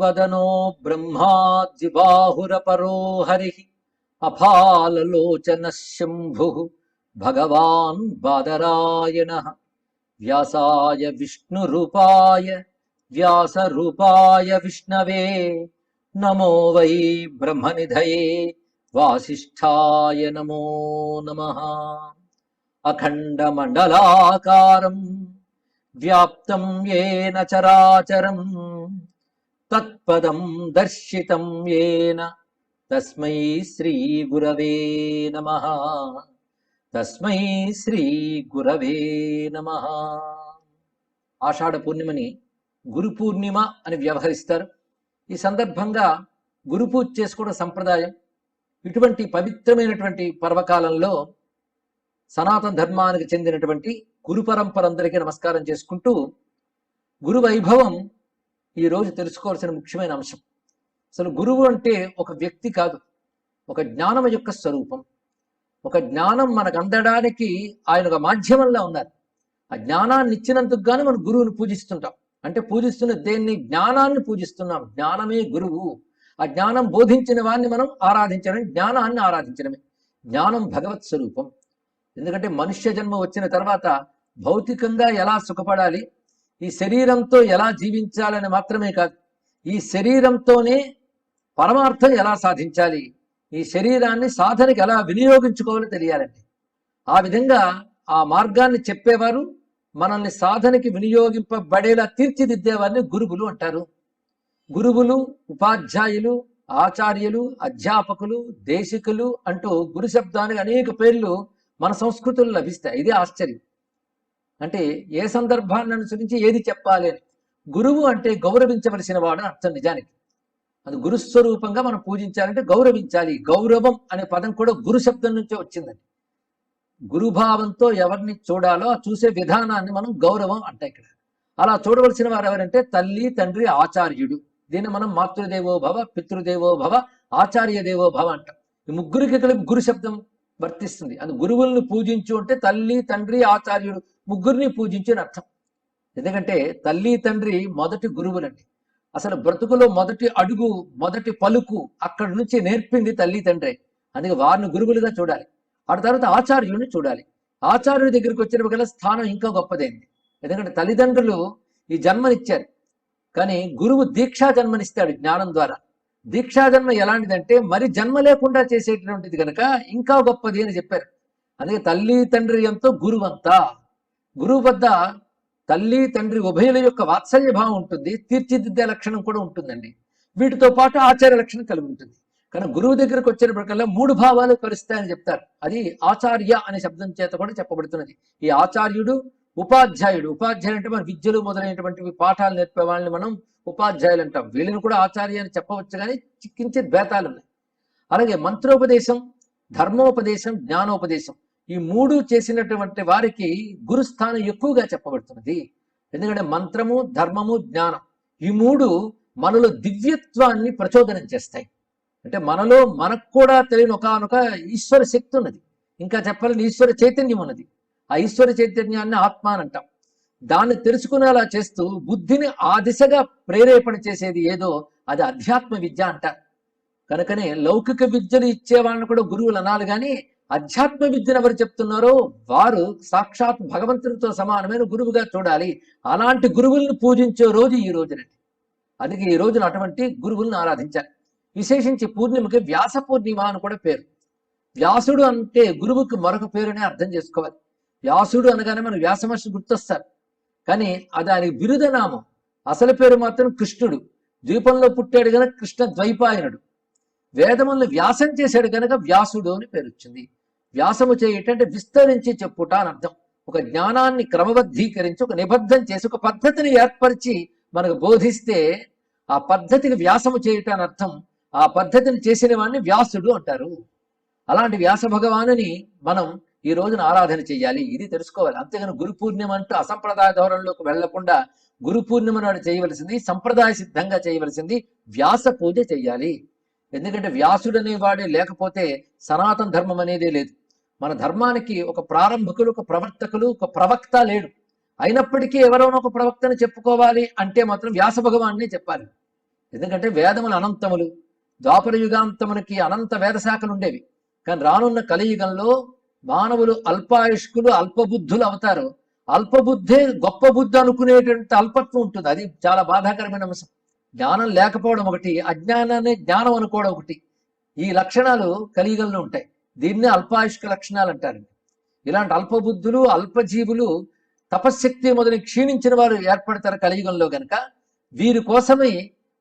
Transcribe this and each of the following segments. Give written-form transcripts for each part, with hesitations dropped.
వదనో బ్రహ్మాద్జిబాహురపరో హరి అఫాలలోచన శంభు భగవాన్ బాదరాయణ వ్యాసాయ విష్ణురూపాయ వ్యాసరూపాయ విష్ణవే నమో వై బ్రహ్మనిధయే వాసిష్ఠాయ నమో నమః. అఖండమండలాకారం వ్యాప్తం యేన చరాచరం తత్పదం దర్శితం యేన తస్మై శ్రీ గురవే నమః. తస్మై శ్రీ గురవే నమః. ఆషాఢ పూర్ణిమని గురు పూర్ణిమ అని వ్యవహరిస్తారు. ఈ సందర్భంగా గురు పూజ చేసుకోవడం సంప్రదాయం. ఇటువంటి పవిత్రమైనటువంటి పర్వకాలంలో సనాతన ధర్మానికి చెందినటువంటి గురు పరంపరందరికీ నమస్కారం చేసుకుంటూ, గురు వైభవం ఈరోజు తెలుసుకోవాల్సిన ముఖ్యమైన అంశం. అసలు గురువు అంటే ఒక వ్యక్తి కాదు, ఒక జ్ఞానం యొక్క స్వరూపం. ఒక జ్ఞానం మనకు అందడానికి ఆయన ఒక మాధ్యమంలో ఉన్నారు. ఆ జ్ఞానాన్ని ఇచ్చినందుకు గాను మనం గురువుని పూజిస్తుంటాం. అంటే పూజిస్తున్న దేన్ని? జ్ఞానాన్ని పూజిస్తున్నాం. జ్ఞానమే గురువు. ఆ జ్ఞానం బోధించిన వారిని మనం ఆరాధించడం, జ్ఞానాన్ని ఆరాధించడమే. జ్ఞానం భగవత్ స్వరూపం. ఎందుకంటే మనుష్య జన్మ వచ్చిన తర్వాత భౌతికంగా ఎలా సుఖపడాలి, ఈ శరీరంతో ఎలా జీవించాలని మాత్రమే కాదు, ఈ శరీరంతోనే పరమార్థం ఎలా సాధించాలి, ఈ శరీరాన్ని సాధనకి ఎలా వినియోగించుకోవాలో తెలియాలండి. ఆ విధంగా ఆ మార్గాన్ని చెప్పేవారు, మనల్ని సాధనకి వినియోగింపబడేలా తీర్చిదిద్దేవారిని గురువులు అంటారు. గురువులు, ఉపాధ్యాయులు, ఆచార్యులు, అధ్యాపకులు, దేశికులు అంటూ గురు శబ్దానికి అనేక పేర్లు మన సంస్కృతులు లభిస్తాయి. ఇది ఆశ్చర్యం. అంటే ఏ సందర్భాన్ని అనుసరించి ఏది చెప్పాలి అని. గురువు అంటే గౌరవించవలసిన వాడు అని అర్థం. నిజానికి అది గురుస్వరూపంగా మనం పూజించాలంటే గౌరవించాలి. గౌరవం అనే పదం కూడా గురు శబ్దం నుంచే వచ్చిందండి. గురుభావంతో ఎవరిని చూడాలో ఆ చూసే విధానాన్ని మనం గౌరవం అంటాం. ఇక్కడ అలా చూడవలసిన వారు ఎవరంటే తల్లి, తండ్రి, ఆచార్యుడు. దీన్ని మనం మాతృదేవో భవ, పితృదేవో భవ, ఆచార్య దేవో భవ అంటాం. ఈ ముగ్గురికి కలిపి గురు శబ్దం వర్తిస్తుంది. అది గురువుల్ని పూజించు అంటే తల్లి, తండ్రి, ఆచార్యుడు ముగ్గురిని పూజించు అని అర్థం. ఎందుకంటే తల్లి, తండ్రి మొదటి గురువులండి. అసలు బ్రతుకులో మొదటి అడుగు, మొదటి పలుకు అక్కడి నుంచి నేర్పింది తల్లి, తండ్రి. అందుకే వారిని గురువులుగా చూడాలి. ఆ తర్వాత ఆచార్యుడిని చూడాలి. ఆచార్యుడి దగ్గరికి వచ్చినప్పుడు స్థానం ఇంకా గొప్పదైంది. ఎందుకంటే తల్లిదండ్రులు ఈ జన్మనిచ్చారు, కానీ గురువు దీక్షా జన్మనిస్తాడు జ్ఞానం ద్వారా. దీక్షా జన్మ ఎలాంటిదంటే మరి జన్మ లేకుండా చేసేటటువంటిది కనుక ఇంకా గొప్పది అని చెప్పారు. అందుకే తల్లి, తండ్రి ఎంతో గురువంతా. గురువు వద్ద తల్లి, తండ్రి ఉభయుల యొక్క వాత్సల్య భావం ఉంటుంది, తీర్చిదిద్దే లక్షణం కూడా ఉంటుందండి. వీటితో పాటు ఆచార్య లక్షణం కలిగి ఉంటుంది. కానీ గురువు దగ్గరకు వచ్చినప్పటికల్లా మూడు భావాలు కలుస్తాయని చెప్తారు. అది ఆచార్య అనే శబ్దం చేత కూడా చెప్పబడుతున్నది. ఈ ఆచార్యుడు, ఉపాధ్యాయుడు. ఉపాధ్యాయుడు అంటే మన విద్యలు మొదలైనటువంటివి పాఠాలు నేర్పే వాళ్ళని మనం ఉపాధ్యాయులు అంటాం. వీళ్ళని కూడా ఆచార్య అని చెప్పవచ్చు, కానీ చిక్కించే ద్వేతాలు ఉన్నాయి. అలాగే మంత్రోపదేశం, ధర్మోపదేశం, జ్ఞానోపదేశం, ఈ మూడు చేసినటువంటి వారికి గురుస్థానం ఎక్కువగా చెప్పబడుతున్నది. ఎందుకంటే మంత్రము, ధర్మము, జ్ఞానం ఈ మూడు మనలో దివ్యత్వాన్ని ప్రచోదనం చేస్తాయి. అంటే మనలో మనకు కూడా తెలియని ఒకనొక ఈశ్వర శక్తి ఉన్నది. ఇంకా చెప్పాలని ఈశ్వర చైతన్యం ఉన్నది. ఆ ఈశ్వర చైతన్యాన్ని ఆత్మ అని అంటాం. దాన్ని తెలుసుకునేలా చేస్తూ బుద్ధిని ఆ దిశగా ప్రేరేపణ చేసేది ఏదో అది అధ్యాత్మ విద్య అంటారు. కనుకనే లౌకిక విద్యను ఇచ్చే వాళ్ళని కూడా గురువులు అనాలి, కానీ అధ్యాత్మ విద్యను ఎవరు చెప్తున్నారో వారు సాక్షాత్ భగవంతునితో సమానమైన గురువుగా చూడాలి. అలాంటి గురువులను పూజించే రోజు ఈ రోజునండి. అందుకే ఈ రోజున అటువంటి గురువులను ఆరాధించాలి. విశేషించి పూర్ణిమకి వ్యాస పూర్ణిమ అని కూడా పేరు. వ్యాసుడు అంటే గురువుకి మరొక పేరునే అర్థం చేసుకోవాలి. వ్యాసుడు అనగానే మనకు వ్యాసమహర్షి గుర్తొస్తారు, కానీ అది ఆయన బిరుదనామం. అసలు పేరు మాత్రం కృష్ణుడు. ద్వీపంలో పుట్టాడు కనుక కృష్ణ ద్వైపాయనుడు. వేదములను వ్యాసం చేశాడు కనుక వ్యాసుడు అని పేరు వచ్చింది. వ్యాసము చేయటంటే విస్తరించి చెప్పుట అని అర్థం. ఒక జ్ఞానాన్ని క్రమబద్ధీకరించి ఒక నిబద్ధం చేసి ఒక పద్ధతిని ఏర్పరిచి మనకు బోధిస్తే ఆ పద్ధతికి వ్యాసము చేయటం అని అర్థం. ఆ పద్ధతిని చేసిన వాడిని వ్యాసుడు అంటారు. అలాంటి వ్యాస భగవానుని మనం ఈ రోజున ఆరాధన చెయ్యాలి. ఇది తెలుసుకోవాలి. అంతేగాని గురు పూర్ణిమ అంటూ అసంప్రదాయ ధోరణిలోకి వెళ్లకుండా గురు పూర్ణిమ నాడు చేయవలసింది, సంప్రదాయ సిద్ధంగా చేయవలసింది వ్యాస పూజ చెయ్యాలి. ఎందుకంటే వ్యాసుడు అనేవాడే లేకపోతే సనాతన ధర్మం అనేదే లేదు. మన ధర్మానికి ఒక ప్రారంభకులు, ఒక ప్రవర్తకులు, ఒక ప్రవక్త లేడు. అయినప్పటికీ ఎవరైనా ఒక ప్రవక్తని చెప్పుకోవాలి అంటే మాత్రం వ్యాస భగవాన్నే చెప్పాలి. ఎందుకంటే వేదములు అనంతములు. ద్వాపర యుగాంతమునికి అనంత వేద శాఖలు ఉండేవి. కానీ రానున్న కలియుగంలో మానవులు అల్పాయుష్కులు, అల్పబుద్ధులు అవుతారు. అల్పబుద్ధే గొప్ప బుద్ధి అనుకునేటువంటి అల్పత్వం ఉంటుంది. అది చాలా బాధాకరమైన అంశం. జ్ఞానం లేకపోవడం ఒకటి, అజ్ఞానాన్ని జ్ఞానం అనుకోవడం ఒకటి. ఈ లక్షణాలు కలియుగంలో ఉంటాయి. దీన్నే అల్పాయుష్క లక్షణాలు అంటారు. ఇలాంటి అల్పబుద్ధులు, అల్పజీవులు, తపశ్శక్తి మొదలు క్షీణించిన వారు ఏర్పడతారు కలియుగంలో. గనక వీరి కోసమే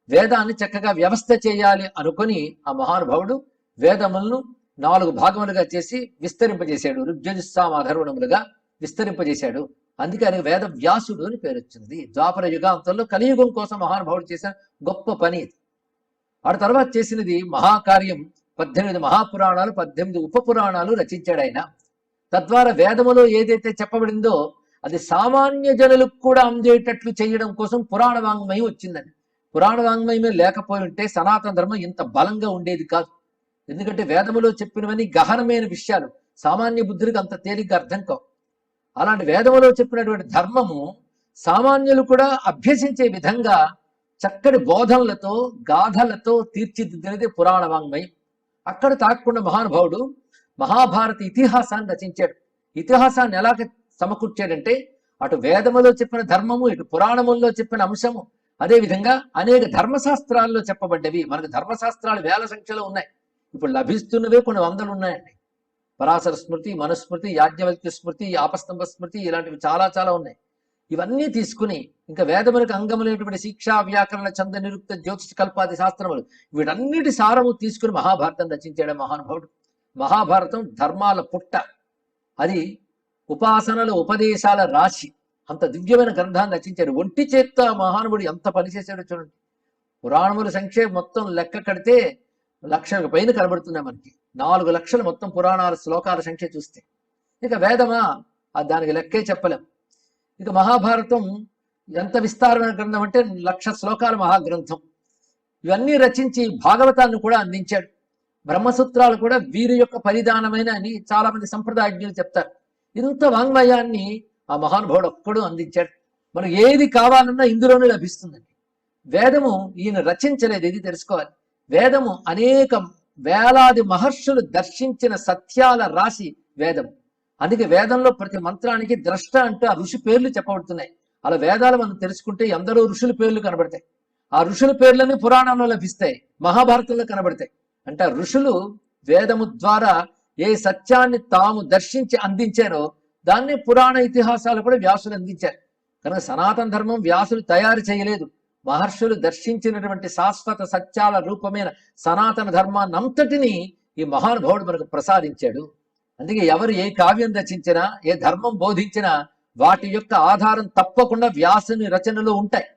వేదాన్ని చక్కగా వ్యవస్థ చేయాలి అనుకొని ఆ మహానుభావుడు వేదములను 4 భాగములుగా చేసి విస్తరింపజేశాడు. ఋగ్యజుస్సామ అధర్వణములుగా విస్తరింపజేశాడు. అందుకే ఆయనకు వేద వ్యాసుడు అని పేరు వచ్చింది. ద్వాపర యుగాంతంలో కలియుగం కోసం మహానుభావుడు చేసిన గొప్ప పని. ఆ తర్వాత చేసినది మహాకార్యం. 18 మహాపురాణాలు, 18 ఉపపురాణాలు రచించాడు ఆయన. తద్వారా వేదములో ఏదైతే చెప్పబడిందో అది సామాన్య జనులకు కూడా అందేటట్లు చేయడం కోసం పురాణ వాంగ్మయం వచ్చిందని. పురాణ వాంగ్మయమే లేకపోయి ఉంటే సనాతన ధర్మం ఇంత బలంగా ఉండేది కాదు. ఎందుకంటే వేదములో చెప్పినవన్నీ గహనమైన విషయాలు, సామాన్య బుద్ధులకు అంత తేలిగ్గా అర్థం కావు. అలాంటి వేదములో చెప్పినటువంటి ధర్మము సామాన్యులు కూడా అభ్యసించే విధంగా చక్కటి బోధనలతో, గాథలతో తీర్చిదిద్దినది పురాణ వాంగ్మయం. అక్కడ తాకుండా మహానుభావుడు మహాభారత ఇతిహాసాన్ని రచించాడు. ఇతిహాసాన్ని ఎలాగ సమకూర్చాడంటే అటు వేదములో చెప్పిన ధర్మము, ఇటు పురాణముల్లో చెప్పిన అంశము, అదే విధంగా అనేక ధర్మశాస్త్రాల్లో చెప్పబడ్డవి. మనకు ధర్మశాస్త్రాలు వేల సంఖ్యలో ఉన్నాయి. ఇప్పుడు లభిస్తున్నవే కొన్ని వందలు ఉన్నాయండి. పరాశర స్మృతి, మనుస్మృతి, యాజ్ఞవల్క్య స్మృతి, ఆపస్తంభ స్మృతి, ఇలాంటివి చాలా చాలా ఉన్నాయి. ఇవన్నీ తీసుకుని ఇంకా వేదములకు అంగములైనటువంటి శిక్ష, వ్యాకరణ, ఛంద, నిరుక్త, జ్యోతిష, కల్పాది శాస్త్రములు, వీటన్నిటి సారము తీసుకుని మహాభారతం రచించాడు మహానుభావుడు. మహాభారతం ధర్మాల పుట్ట. అది ఉపాసనల, ఉపదేశాల రాశి. అంత దివ్యమైన గ్రంథాన్ని రచించాడు. ఒంటి చేత్త మహానుభుడు ఎంత పనిచేశాడో చూడండి. పురాణముల సంఖ్య మొత్తం లెక్క కడితే 1,00,000 పైన కనబడుతున్నాయి మనకి. 4 లక్షల మొత్తం పురాణాల శ్లోకాల సంఖ్య చూస్తే. ఇక వేదమా, దానికి లెక్కే చెప్పలేం. ఇక మహాభారతం ఎంత విస్తారమైన గ్రంథం అంటే 1,00,000 శ్లోకాల మహాగ్రంథం. ఇవన్నీ రచించి భాగవతాన్ని కూడా అందించాడు. బ్రహ్మసూత్రాలు కూడా వీరి యొక్క పరిధానమైన అని చాలా మంది సంప్రదాయజ్ఞులు చెప్తారు. ఇంత వాంగ్మయాన్ని ఆ మహానుభావుడు ఒక్కడు అందించాడు. మనకు ఏది కావాలన్నా ఇందులోనే లభిస్తుందండి. వేదము ఈయన రచించలేదు, ఇది తెలుసుకోవాలి. వేదము అనేక వేలాది మహర్షులు దర్శించిన సత్యాల రాశి వేదం. అందుకే వేదంలో ప్రతి మంత్రానికి ద్రష్ట అంటూ ఆ ఋషి పేర్లు చెప్పబడుతున్నాయి. అలా వేదాలు మనం తెలుసుకుంటే ఎందరో ఋషుల పేర్లు కనబడతాయి. ఆ ఋషుల పేర్లన్నీ పురాణంలో లభిస్తాయి, మహాభారతంలో కనబడతాయి. అంటే ఋషులు వేదము ద్వారా ఏ సత్యాన్ని తాము దర్శించి అందించారో దాన్ని పురాణ ఇతిహాసాలు కూడా వ్యాసులు అందించారు. కనుక సనాతన ధర్మం వ్యాసులు తయారు చేయలేదు, మహర్షులు దర్శించినటువంటి శాశ్వత సత్యాల రూపమైన సనాతన ధర్మాన్ని అంతటిని ఈ మహానుభావుడు మనకు ప్రసాదించాడు. అందుకే ఎవరు ఏ కావ్యం రచించినా, ఏ ధర్మం బోధించినా వాటి యొక్క ఆధారం తప్పకుండా వ్యాసుని రచనలో ఉంటాయి.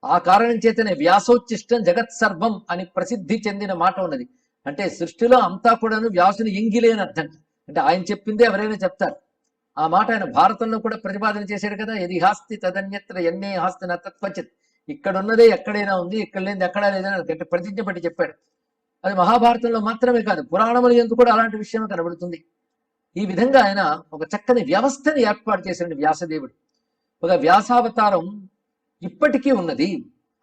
ఆ కారణం చేతనే వ్యాసోచ్చిష్టం జగత్ సర్వం అని ప్రసిద్ధి చెందిన మాట ఉన్నది. అంటే సృష్టిలో అంతా కూడాను వ్యాసుని ఎంగిలే అని అర్థం. అంటే ఆయన చెప్పిందే ఎవరైనా చెప్తారు. ఆ మాట ఆయన భారతంలో కూడా ప్రతిపాదన చేశాడు కదా. ఎది హాస్తి తదన్యత్ర ఎన్నే హాస్తి నత్వచిత్. ఇక్కడ ఉన్నదే ఎక్కడైనా ఉంది, ఇక్కడ లేనిది ఎక్కడా లేదని ప్రతిజ్ఞ పట్టి చెప్పాడు. అది మహాభారతంలో మాత్రమే కాదు, పురాణములు ఎందుకు కూడా అలాంటి విషయం కనబడుతుంది. ఈ విధంగా ఆయన ఒక చక్కని వ్యవస్థని ఏర్పాటు చేశాడు వ్యాసదేవుడు. ఒక వ్యాసావతారం ఇప్పటికీ ఉన్నది.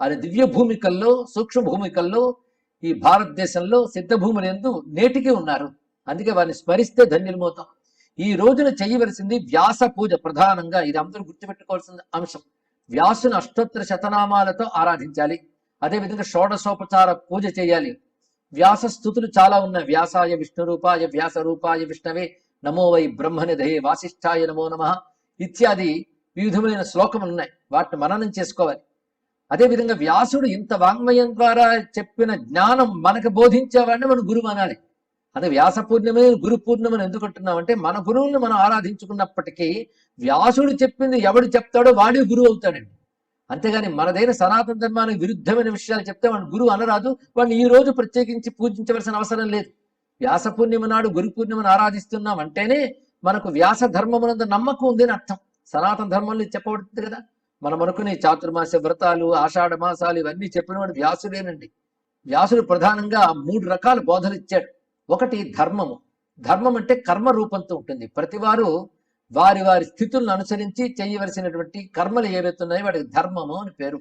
ఆయన దివ్య భూమికల్లో, సూక్ష్మ భూమికల్లో ఈ భారతదేశంలో సిద్ధ భూములందు నేటికి ఉన్నారు. అందుకే వారిని స్మరిస్తే ధన్యులమవుతాం. ఈ రోజున చేయవలసింది వ్యాస పూజ ప్రధానంగా. ఇది అందరూ గుర్తుపెట్టుకోవాల్సిన అంశం. వ్యాసుని అష్టోత్తర శతనామాలతో ఆరాధించాలి. అదేవిధంగా షోడశోపచార పూజ చేయాలి. వ్యాస స్థుతులు చాలా ఉన్నాయి. వ్యాసాయ విష్ణు రూపాయ వ్యాస రూపాయ విష్ణవే నమో వై బ్రహ్మనిధయే వాసిష్ఠాయ నమో నమః ఇత్యాది వివిధమైన శ్లోకములు ఉన్నాయి. వాటిని మననం చేసుకోవాలి. అదేవిధంగా వ్యాసుడు ఇంత వాంగ్మయం ద్వారా చెప్పిన జ్ఞానం మనకు బోధించేవాడిని మనం గురువు అనాలి. అదే వ్యాస పూర్ణిమే గురు పూర్ణిమని ఎందుకంటున్నామంటే మన గురువుని మనం ఆరాధించుకున్నప్పటికీ వ్యాసుడు చెప్పింది ఎవడు చెప్తాడో వాడి గురువు అవుతాడండి. అంతేగాని మనదైన సనాతన ధర్మానికి విరుద్ధమైన విషయాలు చెప్తే వాడిని గురువు అనరాదు. వాడిని ఈ రోజు ప్రత్యేకించి పూజించవలసిన అవసరం లేదు. వ్యాస పూర్ణిమ నాడు గురు పూర్ణిమను ఆరాధిస్తున్నాం అంటేనే మనకు వ్యాస ధర్మమునందు నమ్మకం ఉందని అర్థం. సనాతన ధర్మంలో చెప్పబడుతుంది కదా. మనం అనుకునే చాతుర్మాస వ్రతాలు, ఆషాఢ మాసాలు ఇవన్నీ చెప్పినవాడు వ్యాసుడేనండి. వ్యాసుడు ప్రధానంగా 3 రకాల బోధలు ఇచ్చాడు. ఒకటి ధర్మము. ధర్మం అంటే కర్మ రూపంతో ఉంటుంది. ప్రతివారు వారి వారి స్థితులను అనుసరించి చేయవలసినటువంటి కర్మలు ఏవైతే ఉన్నాయో వాటికి ధర్మము అని పేరు.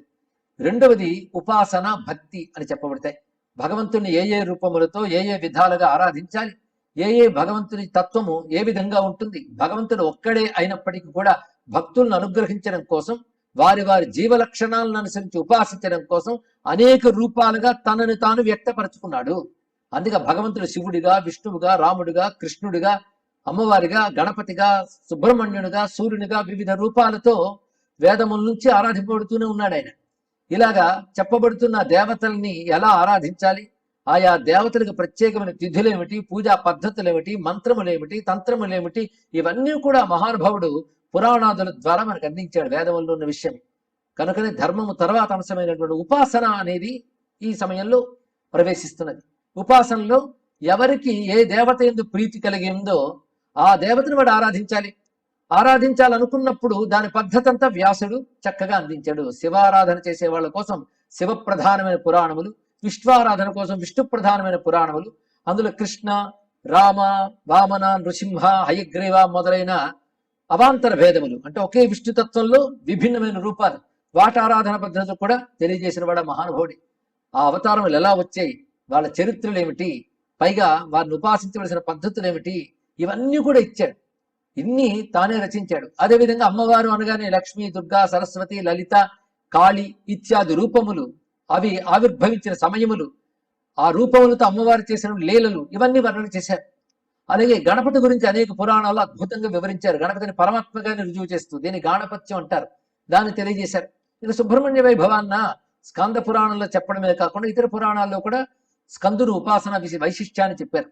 రెండవది ఉపాసన, భక్తి అని చెప్పబడతాయి. భగవంతుని ఏ ఏ రూపములతో ఏ ఏ విధాలుగా ఆరాధించాలి, ఏ ఏ భగవంతుని తత్వము ఏ విధంగా ఉంటుంది, భగవంతుడు ఒక్కడే అయినప్పటికీ కూడా భక్తులను అనుగ్రహించడం కోసం, వారి వారి జీవ లక్షణాలను అనుసరించి ఉపాసించడం కోసం అనేక రూపాలుగా తనను తాను వ్యక్తపరచుకున్నాడు. అందుకే భగవంతుడు శివుడిగా, విష్ణువుగా, రాముడిగా, కృష్ణుడిగా, అమ్మవారిగా, గణపతిగా, సుబ్రహ్మణ్యునిగా, సూర్యునిగా వివిధ రూపాలతో వేదముల నుంచి ఆరాధింపబడుతూనే ఉన్నాడు ఆయన. ఇలాగా చెప్పబడుతున్న దేవతల్ని ఎలా ఆరాధించాలి, ఆయా దేవతలకు ప్రత్యేకమైన తిథులేమిటి, పూజా పద్ధతులేమిటి, మంత్రములేమిటి, తంత్రములేమిటి, ఇవన్నీ కూడా మహానుభావుడు పురాణాదుల ద్వారా మనకు అందించాడు వేదముల్లో ఉన్న విషయం. కనుకనే ధర్మము తర్వాత అంశమైనటువంటి ఉపాసన అనేది ఈ సమయంలో ప్రవేశిస్తున్నది. ఉపాసనలో ఎవరికి ఏ దేవత యందు ప్రీతి కలిగి ఉందో ఆ దేవతను వాడు ఆరాధించాలి. ఆరాధించాలనుకున్నప్పుడు దాని పద్ధతి అంతా వ్యాసుడు చక్కగా అందించాడు. శివారాధన చేసే వాళ్ళ కోసం శివ ప్రధానమైన పురాణములు, విష్ణువారాధన కోసం విష్ణు ప్రధానమైన పురాణములు, అందులో కృష్ణ, రామ, వామన, నృసింహ, హయగ్రీవ మొదలైన అవాంతర భేదములు, అంటే ఒకే విష్ణుతత్వంలో విభిన్నమైన రూపాలు, వాటి ఆరాధన పద్ధతులు కూడా తెలియజేసిన వాడు మహానుభావుడి. ఆ అవతారములు ఎలా వచ్చాయి, వాళ్ళ చరిత్రలు ఏమిటి, పైగా వారిని ఉపాసించవలసిన పద్ధతులు ఏమిటి, ఇవన్నీ కూడా ఇచ్చాడు. ఇన్ని తానే రచించాడు. అదేవిధంగా అమ్మవారు అనగానే లక్ష్మి, దుర్గా, సరస్వతి, లలిత, కాళి ఇత్యాది రూపములు, అవి ఆవిర్భవించిన సమయములు, ఆ రూపములతో అమ్మవారు చేసిన లీలలు, ఇవన్నీ వర్ణన చేశారు. అలాగే గణపతి గురించి అనేక పురాణాలు అద్భుతంగా వివరించారు. గణపతిని పరమాత్మగానే రుజువు చేస్తూ దీన్ని గాణపత్యం అంటారు, దాన్ని తెలియజేశారు. ఇక సుబ్రహ్మణ్య వైభవాన్న స్కంద పురాణంలో చెప్పడమే కాకుండా ఇతర పురాణాల్లో కూడా స్కందుని ఉపాసన వైశిష్ట్యాన్ని చెప్పారు.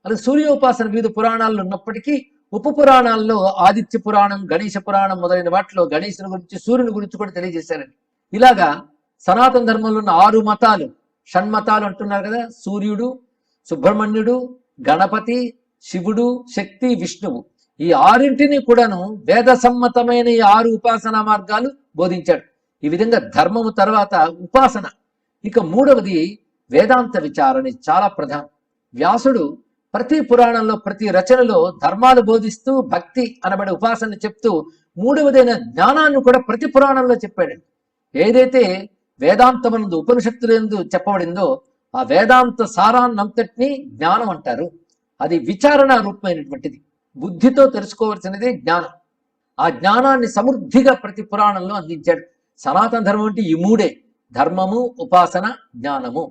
అలాగే సూర్యోపాసన వివిధ పురాణాల్లో ఉన్నప్పటికీ ఉప పురాణాల్లో ఆదిత్య పురాణం, గణేశ పురాణం మొదలైన వాటిలో గణేశుని గురించి, సూర్యుని గురించి కూడా తెలియజేశారండి. ఇలాగా సనాతన ధర్మంలో ఉన్న 6 మతాలు, షణ్మతాలు అంటున్నారు కదా, సూర్యుడు, సుబ్రహ్మణ్యుడు, గణపతి, శివుడు, శక్తి, విష్ణువు, ఈ 6ంటిని కూడాను వేద సమ్మతమైన ఈ 6 ఉపాసనా మార్గాలు బోధించాడు. ఈ విధంగా ధర్మము తర్వాత ఉపాసన. ఇక మూడవది వేదాంత విచారణ, చాలా ప్రధానం. వ్యాసుడు ప్రతి పురాణంలో, ప్రతి రచనలో ధర్మాలు బోధిస్తూ భక్తి అనబడే ఉపాసన చెప్తూ మూడవదైన జ్ఞానాన్ని కూడా ప్రతి పురాణంలో చెప్పాడు. ఏదైతే వేదాంతమునందు, ఉపనిషత్తులందు చెప్పబడిందో ఆ వేదాంత సారాన్నంతటినీ జ్ఞానం అంటారు. అది విచారణ రూపమైనటువంటిది, బుద్ధితో తెలుసుకోవాల్సినదే జ్ఞానం. ఆ జ్ఞానాన్ని సమృద్ధిగా ప్రతి పురాణంలో అందించాడు. సనాతన ధర్మం అంటే ఈ మూడే: ధర్మము, ఉపాసన, జ్ఞానము.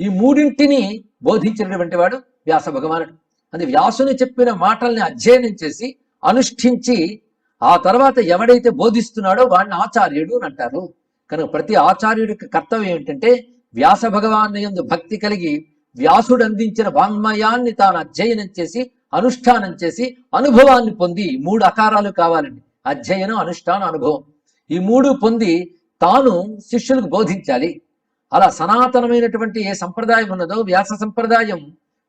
ఈ మూడింటిని బోధించినటువంటి వాడు వ్యాస భగవానుడు. అది వ్యాసుని చెప్పిన మాటల్ని అధ్యయనం చేసి అనుష్ఠించి ఆ తర్వాత ఎవడైతే బోధిస్తున్నాడో వాడిని ఆచార్యుడు అని అంటారు. కనుక ప్రతి ఆచార్యుడికి కర్తవ్యం ఏంటంటే వ్యాస భగవాను యందు భక్తి కలిగి వ్యాసుడు అందించిన వాంగ్మయాన్ని తాను అధ్యయనం చేసి అనుష్ఠానం చేసి అనుభవాన్ని పొంది, 3 అకారాలు కావాలండి: అధ్యయనం, అనుష్ఠానం, అనుభవం. ఈ 3 పొంది తాను శిష్యులకు బోధించాలి. అలా సనాతనమైనటువంటి ఏ సంప్రదాయం ఉన్నదో వ్యాస సంప్రదాయం,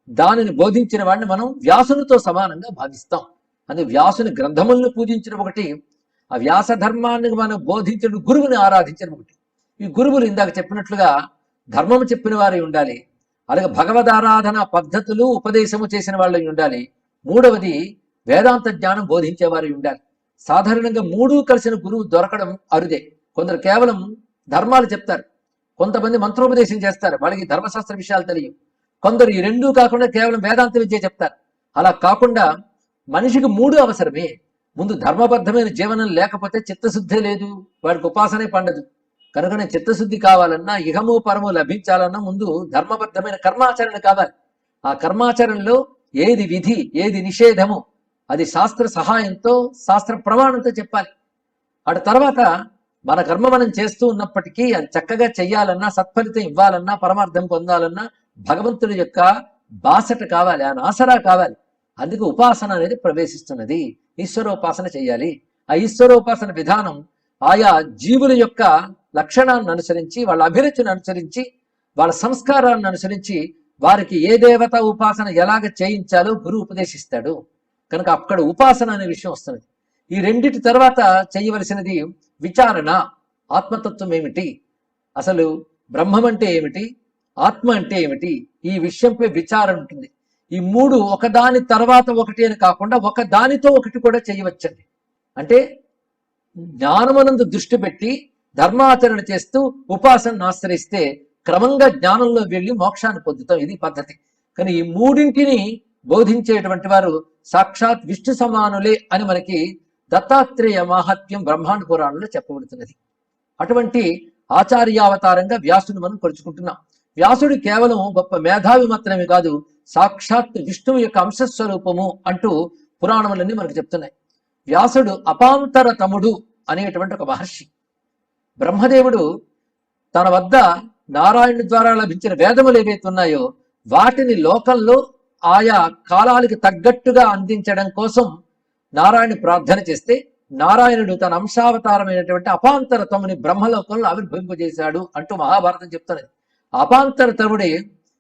దానిని బోధించిన వాడిని మనం వ్యాసునితో సమానంగా భావిస్తాం. అందుకే వ్యాసుని గ్రంథములను పూజించడం ఒకటి, ఆ వ్యాస ధర్మాన్ని మనం బోధించిన గురువుని ఆరాధించడం ఒకటి. ఈ గురువులు ఇందాక చెప్పినట్లుగా ధర్మము చెప్పిన వారి ఉండాలి, అలాగే భగవదారాధన పద్ధతులు ఉపదేశము చేసిన వాళ్ళు ఉండాలి. మూడవది వేదాంత జ్ఞానం బోధించే వారి ఉండాలి. సాధారణంగా 3 కలిసిన గురువు దొరకడం అరుదే. కొందరు కేవలం ధర్మాలు చెప్తారు, కొంతమంది మంత్రోపదేశం చేస్తారు, వాళ్ళకి ధర్మశాస్త్ర విషయాలు తెలియవు. కొందరు ఈ 2 కాకుండా కేవలం వేదాంత విద్య చెప్తారు. అలా కాకుండా మనిషికి 3 అవసరమే. ముందు ధర్మబద్ధమైన జీవనం లేకపోతే చిత్తశుద్ధే లేదు, వాడికి ఉపాసనే పండదు. కనుకనే చిత్తశుద్ధి కావాలన్నా, ఇహము పరము లభించాలన్నా ముందు ధర్మబద్ధమైన కర్మాచరణ కావాలి. ఆ కర్మాచరణలో ఏది విధి, ఏది నిషేధము, అది శాస్త్ర సహాయంతో, శాస్త్ర ప్రమాణంతో చెప్పాలి. అటు తర్వాత మన కర్మ మనం చేస్తూ ఉన్నప్పటికీ అది చక్కగా చెయ్యాలన్నా, సత్ఫలితం ఇవ్వాలన్నా, పరమార్థం పొందాలన్నా భగవంతుడి యొక్క బాసట కావాలి, ఆయన ఆసరా కావాలి. అందుకే ఉపాసన అనేది ప్రవేశిస్తున్నది. ఈశ్వరోపాసన చేయాలి. ఆ ఈశ్వరోపాసన విధానం ఆయా జీవుల యొక్క లక్షణాన్ని అనుసరించి, వాళ్ళ అభిరుచిని అనుసరించి, వాళ్ళ సంస్కారాన్ని అనుసరించి వారికి ఏ దేవత ఉపాసన ఎలాగ చేయించాలో గురువు ఉపదేశిస్తాడు. కనుక అక్కడ ఉపాసన అనే విషయం వస్తున్నది. ఈ రెండిటి తర్వాత చేయవలసినది విచారణ. ఆత్మతత్వం ఏమిటి, అసలు బ్రహ్మం అంటే ఏమిటి, ఆత్మ అంటే ఏమిటి, ఈ విషయంపై విచారణ ఉంటుంది. ఈ మూడు ఒకదాని తర్వాత ఒకటి అని కాకుండా ఒక దానితో ఒకటి కూడా చేయవచ్చండి. అంటే జ్ఞానమనందు దృష్టి పెట్టి ధర్మాచరణ చేస్తూ ఉపాసనను ఆశ్రయిస్తే క్రమంగా జ్ఞానంలో వెళ్ళి మోక్షాన్ని పొందుతాం. ఇది పద్ధతి. కానీ ఈ మూడింటిని బోధించేటువంటి వారు సాక్షాత్ విష్ణు సమానులే అని మనకి దత్తాత్రేయ మాహాత్మ్యం బ్రహ్మాండ పురాణంలో చెప్పబడుతున్నది. అటువంటి ఆచార్యావతారంగా వ్యాసుని మనం కొలుచుకుంటున్నాం. వ్యాసుడు కేవలం గొప్ప మేధావి మాత్రమే కాదు, సాక్షాత్ విష్ణువు యొక్క అంశస్వరూపము అంటూ పురాణములన్నీ మనకు చెప్తున్నాయి. వ్యాసుడు అపాంతర తముడు అనేటువంటి ఒక మహర్షి. బ్రహ్మదేవుడు తన వద్ద నారాయణుడి ద్వారా లభించిన వేదములు ఏవైతే ఉన్నాయో వాటిని లోకంలో ఆయా కాలాలకు తగ్గట్టుగా అందించడం కోసం నారాయణ ప్రార్థన చేస్తే నారాయణుడు తన అంశావతారమైనటువంటి అపాంతర తముని బ్రహ్మలోకంలో ఆవిర్భవింపజేశాడు అంటూ మహాభారతం చెప్తున్నది. అపాంతర తముడే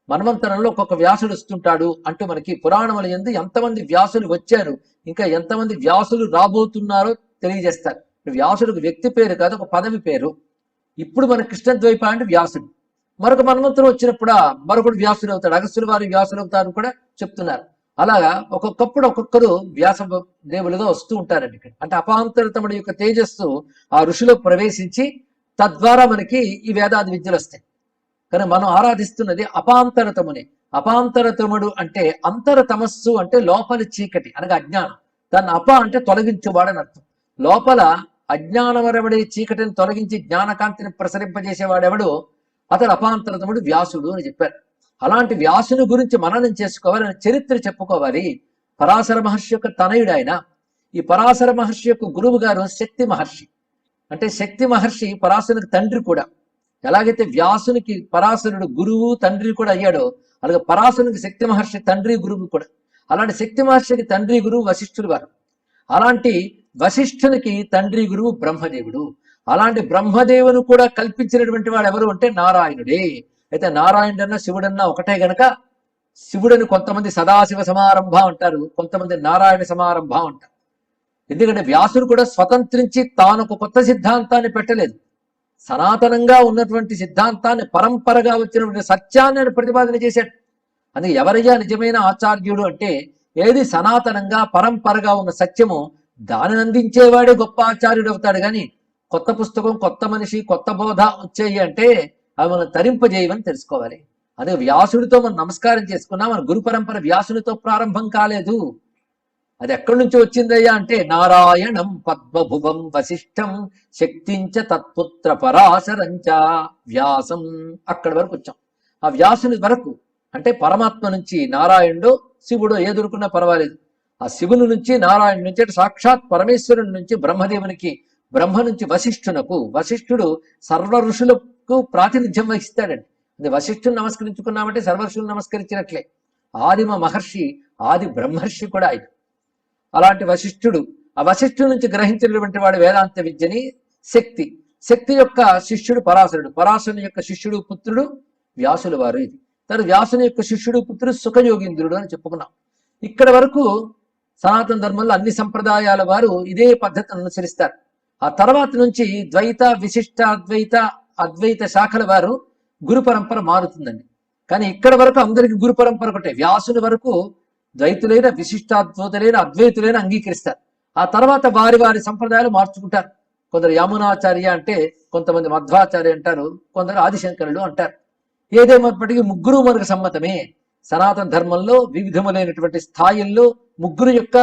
మన్వంతరంలో ఒక్కొక్క వ్యాసుడు వస్తుంటాడు అంటూ మనకి పురాణముల యందు ఎంతమంది వ్యాసులు వచ్చారు, ఇంకా ఎంతమంది వ్యాసులు రాబోతున్నారో తెలియజేస్తారు. వ్యాసుడికి వ్యక్తి పేరు కాదు, ఒక పదవి పేరు. ఇప్పుడు మన కృష్ణద్వైపాయనుడు వ్యాసుడు, మరొక మన్వంతరం వచ్చినప్పుడు మరొకడు వ్యాసుడు అవుతాడు, అగస్త్యుల వారి వ్యాసులు అవుతారు కూడా చెప్తున్నారు. అలాగా ఒక్కొక్కప్పుడు ఒక్కొక్కరు వ్యాస దేవులుగా వస్తూ ఉంటారండి. ఇక్కడ అంటే అపాంతరతముడి యొక్క తేజస్సు ఆ ఋషిలో ప్రవేశించి తద్వారా మనకి ఈ వేదాది విద్యలు వస్తాయి. కానీ మనం ఆరాధిస్తున్నది అపాంతరతముని. అపాంతరతముడు అంటే అంతరతమస్సు అంటే లోపలి చీకటి అనగా అజ్ఞానం. దాన్ని అప అంటే తొలగించువాడని అర్థం. లోపల అజ్ఞానమరబడే చీకటిని తొలగించి జ్ఞానకాంతిని ప్రసరింపజేసేవాడెవడు, అతడు అపాంతరతముడు వ్యాసుడు అని చెప్పారు. అలాంటి వ్యాసుని గురించి మననం చేసుకోవాలి, చరిత్ర చెప్పుకోవాలి. పరాశర మహర్షి యొక్క తనయుడు ఆయన. ఈ పరాశర మహర్షి యొక్క గురువు గారు శక్తి మహర్షి. అంటే శక్తి మహర్షి పరాశరునికి తండ్రి కూడా. ఎలాగైతే వ్యాసునికి పరాశరుడు గురువు తండ్రి కూడా అయ్యాడో అలాగే పరాశరునికి శక్తి మహర్షి తండ్రి గురువు కూడా. అలాంటి శక్తి మహర్షికి తండ్రి గురువు వశిష్ఠుడు వారు. అలాంటి వశిష్ఠునికి తండ్రి గురువు బ్రహ్మదేవుడు. అలాంటి బ్రహ్మదేవుని కూడా కల్పించినటువంటి వాడు ఎవరు అంటే నారాయణుడే. అయితే నారాయణుడన్నా శివుడన్నా ఒకటే గనక శివుడని కొంతమంది సదాశివ సమారంభ అంటారు, కొంతమంది నారాయణ సమారంభ అంటారు. ఎందుకంటే వ్యాసుడు కూడా స్వతంత్రించి తాను ఒక కొత్త సిద్ధాంతాన్ని పెట్టలేదు. సనాతనంగా ఉన్నటువంటి సిద్ధాంతాన్ని పరంపరగా వచ్చినటువంటి సత్యాన్ని ఆయన ప్రతిపాదన చేశాడు. అందుకే ఎవరయ్యా నిజమైన ఆచార్యుడు అంటే ఏది సనాతనంగా పరంపరగా ఉన్న సత్యము దానిని అందించేవాడే గొప్ప ఆచార్యుడు అవుతాడు. కానీ కొత్త పుస్తకం, కొత్త మనిషి, కొత్త బోధ వచ్చేయి అంటే అవి మనం తరింపజేయమని తెలుసుకోవాలి. అదే వ్యాసుడితో మనం నమస్కారం చేసుకున్నా మన గురు పరంపర వ్యాసునితో ప్రారంభం కాలేదు. అది ఎక్కడి నుంచి వచ్చిందయ్యా అంటే నారాయణం పద్మభువం వశిష్ఠం శక్తించ తత్పుత్ర పరాశరంచ వ్యాసం. అక్కడి వరకు వచ్చాం. ఆ వ్యాసుని వరకు అంటే పరమాత్మ నుంచి నారాయణుడు శివుడు ఏదురుకున్నా పర్వాలేదు. ఆ శివుని నుంచి నారాయణుడి నుంచి అంటే సాక్షాత్ పరమేశ్వరుని నుంచి బ్రహ్మదేవునికి, బ్రహ్మ నుంచి వశిష్ఠునకు. వశిష్ఠుడు సర్వ ఋషులకు ప్రాతినిధ్యం వహిస్తాడండి. అది వశిష్ఠుని నమస్కరించుకున్నామంటే సర్వ ఋషులు నమస్కరించినట్లే. ఆదిమ మహర్షి, ఆది బ్రహ్మర్షి కూడా ఆయన. అలాంటి వశిష్ఠుడు, ఆ వశిష్ఠుడి నుంచి గ్రహించినటువంటి వాడు వేదాంత విద్యని శక్తి. శక్తి యొక్క శిష్యుడు పరాశరుడు, పరాశరుని యొక్క శిష్యుడు పుత్రుడు వ్యాసుల వారు. ఇది తను వ్యాసుని యొక్క శిష్యుడు పుత్రుడు సుఖయోగీంద్రుడు అని చెప్పుకున్నాం. ఇక్కడ వరకు సనాతన ధర్మంలో అన్ని సంప్రదాయాల వారు ఇదే పద్ధతిని అనుసరిస్తారు. ఆ తర్వాత నుంచి ద్వైత, విశిష్ట అద్వైత, అద్వైత శాఖల వారు గురు పరంపర మారుతుందండి. కానీ ఇక్కడ వరకు అందరికి గురు పరంపర ఒకటే. వ్యాసుని వరకు ద్వైతులైన, విశిష్టాద్వైతులైన, అద్వైతులైన అంగీకరిస్తారు. ఆ తర్వాత వారి వారి సంప్రదాయాలు మార్చుకుంటారు. కొందరు యమునాచార్య అంటే, కొంతమంది మధ్వాచార్య అంటారు, కొందరు ఆదిశంకరులు అంటారు. ఏదేమైనప్పటికీ ముగ్గురు మనకు సమ్మతమే. సనాతన ధర్మంలో వివిధములైనటువంటి స్థాయిల్లో ముగ్గురు యొక్క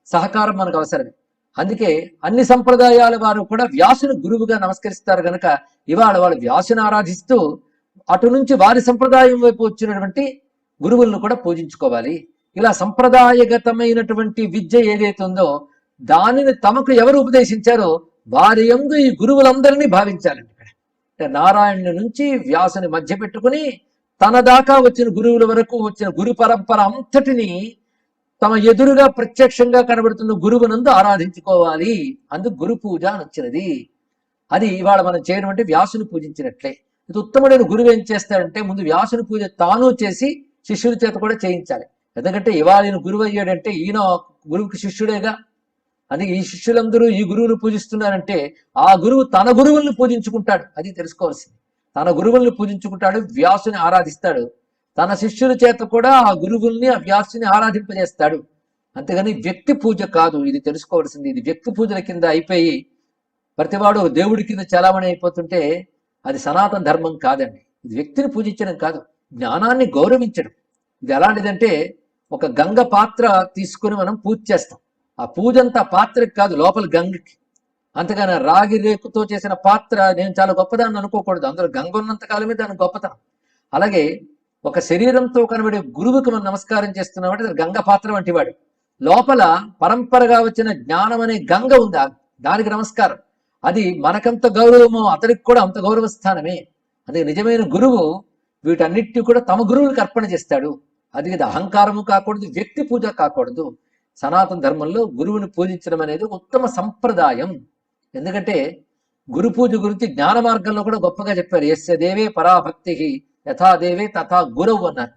సహకారం మనకు అవసరమే. అందుకే అన్ని సంప్రదాయాల వారు కూడా వ్యాసుని గురువుగా నమస్కరిస్తారు కనుక ఇవాళ వాళ్ళు వ్యాసుని ఆరాధిస్తూ అటు నుంచి వారి సంప్రదాయం వైపు వచ్చినటువంటి గురువులను కూడా పూజించుకోవాలి. ఇలా సంప్రదాయగతమైనటువంటి విద్య ఏదైతే ఉందో దానిని తమకు ఎవరు ఉపదేశించారో వారి యందు ఈ గురువులందరినీ భావించాలండి. అంటే నారాయణుని నుంచి వ్యాసుని మధ్య పెట్టుకుని తన దాకా వచ్చిన గురువుల వరకు వచ్చిన గురు పరంపర అంతటిని తమ ఎదురుగా ప్రత్యక్షంగా కనబడుతున్న గురువునందు ఆరాధించుకోవాలి. అందుకు గురు పూజ అని వచ్చినది. అది ఇవాళ మనం చేయడం అంటే వ్యాసుని పూజించినట్లే. ఇది ఉత్తముడైన గురువు ఏం చేస్తాడంటే ముందు వ్యాసుని పూజ తాను చేసి శిష్యుల చేత కూడా చేయించాలి. ఎందుకంటే ఇవాళ ఈయన గురువు అయ్యాడంటే ఈయన గురువుకి శిష్యుడేగా. అందుకే ఈ శిష్యులందరూ ఈ గురువును పూజిస్తున్నారంటే ఆ గురువు తన గురువుల్ని పూజించుకుంటాడు. అది తెలుసుకోవాల్సింది. తన గురువుల్ని పూజించుకుంటాడు, వ్యాసుని ఆరాధిస్తాడు. తన శిష్యుల చేత కూడా ఆ గురువుల్ని ఆ వ్యాసుని ఆరాధింపజేస్తాడు. అంతేగాని వ్యక్తి పూజ కాదు. ఇది తెలుసుకోవాల్సింది. ఇది వ్యక్తి పూజల కింద అయిపోయి ప్రతివాడు దేవుడి కింద చలామణి అయిపోతుంటే అది సనాతన ధర్మం కాదండి. ఇది వ్యక్తిని పూజించడం కాదు, జ్ఞానాన్ని గౌరవించడం. ఇది ఎలాంటిదంటే ఒక గంగ పాత్ర తీసుకుని మనం పూజ చేస్తాం. ఆ పూజ అంతా పాత్రకి కాదు, లోపల గంగకి. అంతేగాని రాగి రేకుతో చేసిన పాత్ర నేను చాలా గొప్పదాన్ని అనుకోకూడదు. అందులో గంగ ఉన్నంత కాలమే దాని గొప్పతనం. అలాగే ఒక శరీరంతో కనబడే గురువుకి మనం నమస్కారం చేస్తున్నామంటే అది గంగ పాత్ర వంటి వాడు. లోపల పరంపరగా వచ్చిన జ్ఞానం అనే గంగ ఉంది, దానికి నమస్కారం. అది మనకంత గౌరవమో అతడికి కూడా అంత గౌరవ స్థానమే. అందుకే నిజమైన గురువు వీటన్నిటిని కూడా తమ గురువులకు అర్పణ చేస్తాడు. అది అహంకారము కాకూడదు, వ్యక్తి పూజ కాకూడదు. సనాతన ధర్మంలో గురువుని పూజించడం అనేది ఉత్తమ సంప్రదాయం. ఎందుకంటే గురు పూజ గురించి జ్ఞాన మార్గంలో కూడా గొప్పగా చెప్పారు. యస్య దేవే పరాభక్తి యథా దేవే తథా గురువు అన్నారు.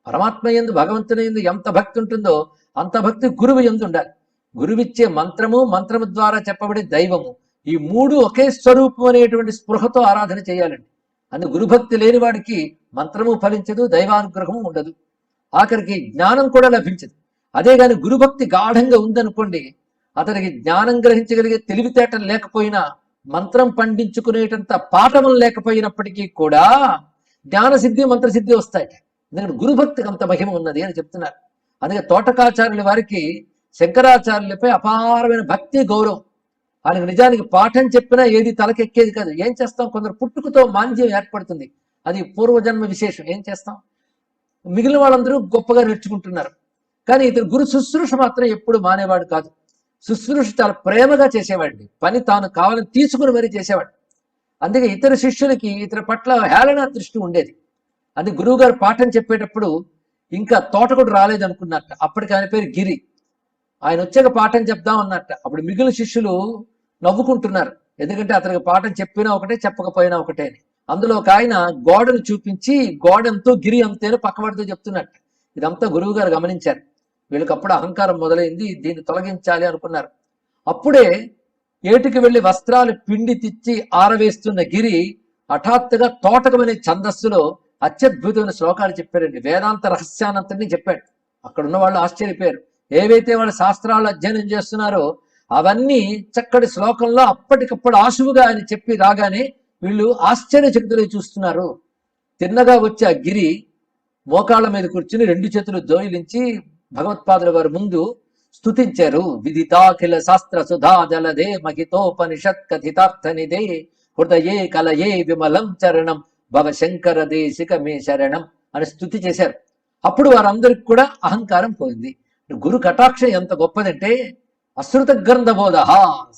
పరమాత్మ యందు, భగవంతుని యందు ఎంత భక్తి ఉంటుందో అంత భక్తి గురువు యందు ఉండాలి. గురువిచ్చే మంత్రము, మంత్రము ద్వారా చెప్పబడే దైవము, ఈ మూడు ఒకే స్వరూపం అనేటువంటి స్పృహతో ఆరాధన చేయాలండి. అందుకు గురుభక్తి లేని వాడికి మంత్రము ఫలించదు, దైవానుగ్రహము ఉండదు, ఆఖరికి జ్ఞానం కూడా లభించదు. అదే కానీ గురుభక్తి గాఢంగా ఉందనుకోండి, అతనికి జ్ఞానం గ్రహించగలిగే తెలివితేటలు లేకపోయినా, మంత్రం పండించుకునేటంత పాఠం లేకపోయినప్పటికీ కూడా జ్ఞానసిద్ధి మంత్రసిద్ధి వస్తాయి. ఎందుకంటే గురుభక్తికి అంత మహిమ ఉన్నది అని చెప్తున్నారు. అందుకే తోటకాచార్యుల వారికి శంకరాచార్యులపై అపారమైన భక్తి, గౌరవం. ఆయనకు నిజానికి పాఠం చెప్పినా ఏది తలకెక్కేది కాదు. ఏం చేస్తాం, కొందరు పుట్టుకతో మాంద్యం ఏర్పడుతుంది, అది పూర్వజన్మ విశేషం. ఏం చేస్తాం, మిగిలిన వాళ్ళందరూ గొప్పగా నేర్చుకుంటున్నారు. కానీ ఇతను గురు శుశ్రూష మాత్రం ఎప్పుడు మానేవాడు కాదు. శుశ్రూష చాలా ప్రేమగా చేసేవాడిని, పని తాను కావాలని తీసుకుని మరీ చేసేవాడు. అందుకే ఇతర శిష్యులకి ఇతని పట్ల హేళన దృష్టి ఉండేది. అందుకే గురువు గారు పాఠం చెప్పేటప్పుడు ఇంకా తోటకుడు రాలేదనుకున్నట్ట. అప్పటికి ఆయన పేరు గిరి. ఆయన వచ్చాక పాఠం చెప్దాం అన్నట్ట. అప్పుడు మిగిలిన శిష్యులు నవ్వుకుంటున్నారు. ఎందుకంటే అతనికి పాఠం చెప్పినా ఒకటే, చెప్పకపోయినా ఒకటే. అందులో ఒక ఆయన గోడను చూపించి గోడంతో గిరి అంతేను పక్కవాడితో చెప్తున్నట్టు. ఇదంతా గురువు గారు గమనించారు. వీళ్ళకి అప్పుడు అహంకారం మొదలైంది, దీన్ని తొలగించాలి అనుకున్నారు. అప్పుడే ఏటికి వెళ్లి వస్త్రాలు పిండి తెచ్చి ఆరవేస్తున్న గిరి హఠాత్తుగా తోటకం అనే ఛందస్సులో అత్యద్భుతమైన శ్లోకాలు చెప్పారండి. వేదాంత రహస్యానంతని చెప్పాడు. అక్కడ ఉన్న వాళ్ళు ఆశ్చర్యపోయారు. ఏవైతే వాళ్ళు శాస్త్రాలు అధ్యయనం చేస్తున్నారో అవన్నీ చక్కటి శ్లోకంలో అప్పటికప్పుడు ఆశువుగా ఆయన చెప్పి రాగానే వీళ్ళు ఆశ్చర్యచకితులై చూస్తున్నారు. తిన్నగా వచ్చే ఆ గిరి మోకాళ్ళ మీద కూర్చుని 2 చేతులు జోయిలించి భగవత్పాదుల వారి ముందు స్తుతించారు. విదితాఖిల శాస్త్ర సుధా జలదే మహితోపనిషత్ కథితార్థ నిదే హృదయే కలయే విమలం చరణం భవ శంకర దేశిక మే శరణం అని స్తుతి చేశారు. అప్పుడు వారందరికి కూడా అహంకారం పోయింది. గురు కటాక్షం ఎంత గొప్పదంటే, అశ్రుత గ్రంథ బోధ,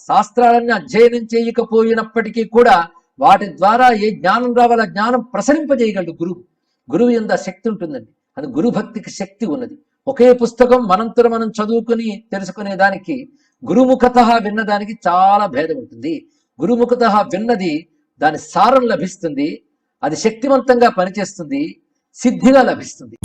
శాస్త్రాలన్నీ అధ్యయనం చేయకపోయినప్పటికీ కూడా వాటి ద్వారా ఏ జ్ఞానం రావాలో ఆ జ్ఞానం ప్రసరింపజేయగలడు గురువు. గురువు ఎంత శక్తి ఉంటుందండి. అది గురుభక్తికి శక్తి ఉన్నది. ఒకే పుస్తకం మనంతరం మనం చదువుకుని తెలుసుకునే దానికి గురుముఖత విన్నదానికి చాలా భేదం ఉంటుంది. గురుముఖత విన్నది దాని సారం లభిస్తుంది, అది శక్తివంతంగా పనిచేస్తుంది, సిద్ధిగా లభిస్తుంది.